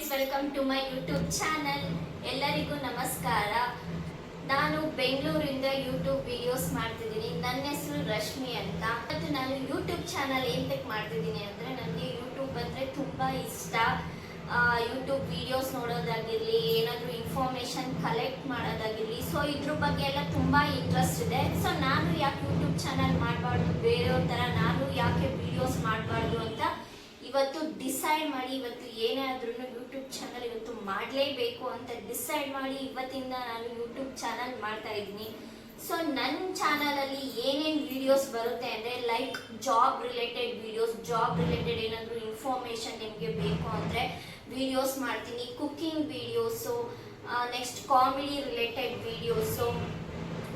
Friends, welcome to my YouTube channel. ಎಲ್ಲರಿಗೂ ನಮಸ್ಕಾರ. ನಾನು ಬೆಂಗಳೂರಿಂದ ಯೂಟ್ಯೂಬ್ ವಿಡಿಯೋಸ್ ಮಾಡ್ತಿದ್ದೀನಿ. ನನ್ನ ಹೆಸರು ರಶ್ಮಿ ಅಂತ. ಮತ್ತು ನಾನು ಯೂಟ್ಯೂಬ್ ಚಾನಲ್ ಏನಕ್ಕೆ ಮಾಡ್ತಿದ್ದೀನಿ ಅಂದರೆ, ನನಗೆ ಯೂಟ್ಯೂಬ್ ಅಂದರೆ ತುಂಬ ಇಷ್ಟ. ಯೂಟ್ಯೂಬ್ ವಿಡಿಯೋಸ್ ನೋಡೋದಾಗಿರಲಿ, ಏನಾದರೂ ಇನ್ಫಾರ್ಮೇಷನ್ ಕಲೆಕ್ಟ್ ಮಾಡೋದಾಗಿರಲಿ, ಸೊ ಇದ್ರ ಬಗ್ಗೆ ಎಲ್ಲ ತುಂಬ ಇಂಟ್ರೆಸ್ಟ್ ಇದೆ. ಸೊ ನಾನು ಯಾಕೆ ಯೂಟ್ಯೂಬ್ ಚಾನಲ್ ಮಾಡಬಾರ್ದು, ಬೇರೆಯವ್ರ ಥರ ನಾನು ಯಾಕೆ ವಿಡಿಯೋಸ್ ಮಾಡಬಾರ್ದು ಅಂತ ಇವತ್ತು ಡಿಸೈಡ್ ಮಾಡಿ, ಇವತ್ತು ಏನೇ ಆದ್ರೂ ಯೂಟ್ಯೂಬ್ ಚಾನಲ್ ಇವತ್ತು ಮಾಡಲೇಬೇಕು ಅಂತ ಡಿಸೈಡ್ ಮಾಡಿ ಇವತ್ತಿಂದ ನಾನು ಯೂಟ್ಯೂಬ್ ಚಾನಲ್ ಮಾಡ್ತಾ ಇದ್ದೀನಿ. ಸೊ ನನ್ನ ಚಾನಲಲ್ಲಿ ಏನೇನು ವಿಡಿಯೋಸ್ ಬರುತ್ತೆ ಅಂದರೆ, like job related videos, job related ಏನಾದರೂ ಇನ್ಫಾರ್ಮೇಷನ್ ನಿಮಗೆ ಬೇಕು ಅಂದರೆ ವಿಡಿಯೋಸ್ ಮಾಡ್ತೀನಿ. Cooking videos, next comedy related videos,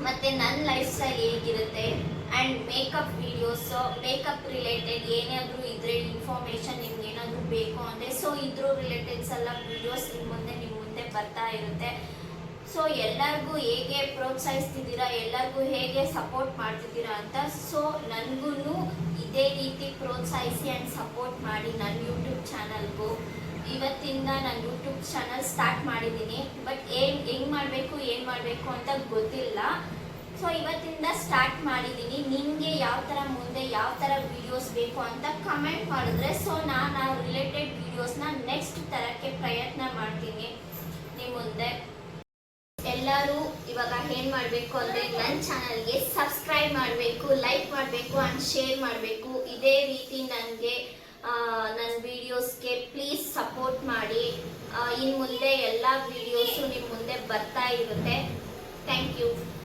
ಮತ್ತು ನನ್ನ ಲೈಫ್ ಸ್ಟೈಲ್ ಹೇಗಿರುತ್ತೆ, and makeup videos, makeup related ಏನಾದರೂ ಇದ್ರೆ ಇನ್ಫಾರ್ಮೇಷನ್ ನಿಮ್ಗೆ ಏನಾದರೂ ಬೇಕು ಅಂದರೆ, ಸೊ ಇದ್ರ ರಿಲೇಟೆಡ್ಸ್ ಎಲ್ಲ ವಿಡಿಯೋಸ್ ನಿಮ್ಮ ಮುಂದೆ ಬರ್ತಾ ಇರುತ್ತೆ. ಸೊ ಎಲ್ಲರಿಗೂ ಹೇಗೆ ಪ್ರೋತ್ಸಾಹಿಸ್ತಿದ್ದೀರಾ, ಎಲ್ಲರಿಗೂ ಹೇಗೆ ಸಪೋರ್ಟ್ ಮಾಡ್ತಿದ್ದೀರಾ ಅಂತ. ಸೊ ನನಗೂ ಇದೇ ರೀತಿ ಪ್ರೋತ್ಸಾಹಿಸಿ ಆ್ಯಂಡ್ ಸಪೋರ್ಟ್ ಮಾಡಿ ನನ್ನ ಯೂಟ್ಯೂಬ್ ಚಾನಲ್ಗೂ. ಇವತ್ತಿಂದ ನಾನು ಯೂಟ್ಯೂಬ್ ಚಾನಲ್ ಸ್ಟಾರ್ಟ್ ಮಾಡಿದ್ದೀನಿ, ಬಟ್ ಹೆಂಗೆ ಮಾಡಬೇಕು ಏನು ಮಾಡಬೇಕು ಅಂತ ಗೊತ್ತಿಲ್ಲ. ಸೊ ಇವತ್ತಿಂದ ಸ್ಟಾರ್ಟ್ ಮಾಡಿದ್ದೀನಿ. ನಿಮಗೆ ಯಾವ ಥರ ಮುಂದೆ ಯಾವ ಥರ ವಿಡಿಯೋಸ್ ಬೇಕು ಅಂತ ಕಮೆಂಟ್ ಮಾಡಿದ್ರೆ, ಸೊ ನಾನು ಆ ರಿಲೇಟೆಡ್ ವಿಡಿಯೋಸ್ನ ನೆಕ್ಸ್ಟ್ ತರಕ್ಕೆ ಪ್ರಯತ್ನ ಮಾಡ್ತೀನಿ ನಿಮ್ಮ ಮುಂದೆ. ಎಲ್ಲರೂ ಇವಾಗ ಏನು ಮಾಡಬೇಕು ಅಂದರೆ, ನನ್ನ ಚಾನಲ್ಗೆ ಸಬ್ಸ್ಕ್ರೈಬ್ ಮಾಡಬೇಕು, ಲೈಕ್ ಮಾಡಬೇಕು ಆ್ಯಂಡ್ ಶೇರ್ ಮಾಡಬೇಕು. ಇದೇ ರೀತಿ ನನಗೆ ನನ್ನ ವಿಡಿಯೋಸ್ಗೆ ಪ್ಲೀಸ್ ಸಪೋರ್ಟ್ ಮಾಡಿ. ಇನ್ನು ಮುಂದೆ ಎಲ್ಲ ವಿಡಿಯೋಸು ನಿಮ್ಮ ಮುಂದೆ ಬರ್ತಾ ಇರುತ್ತೆ. Thank you.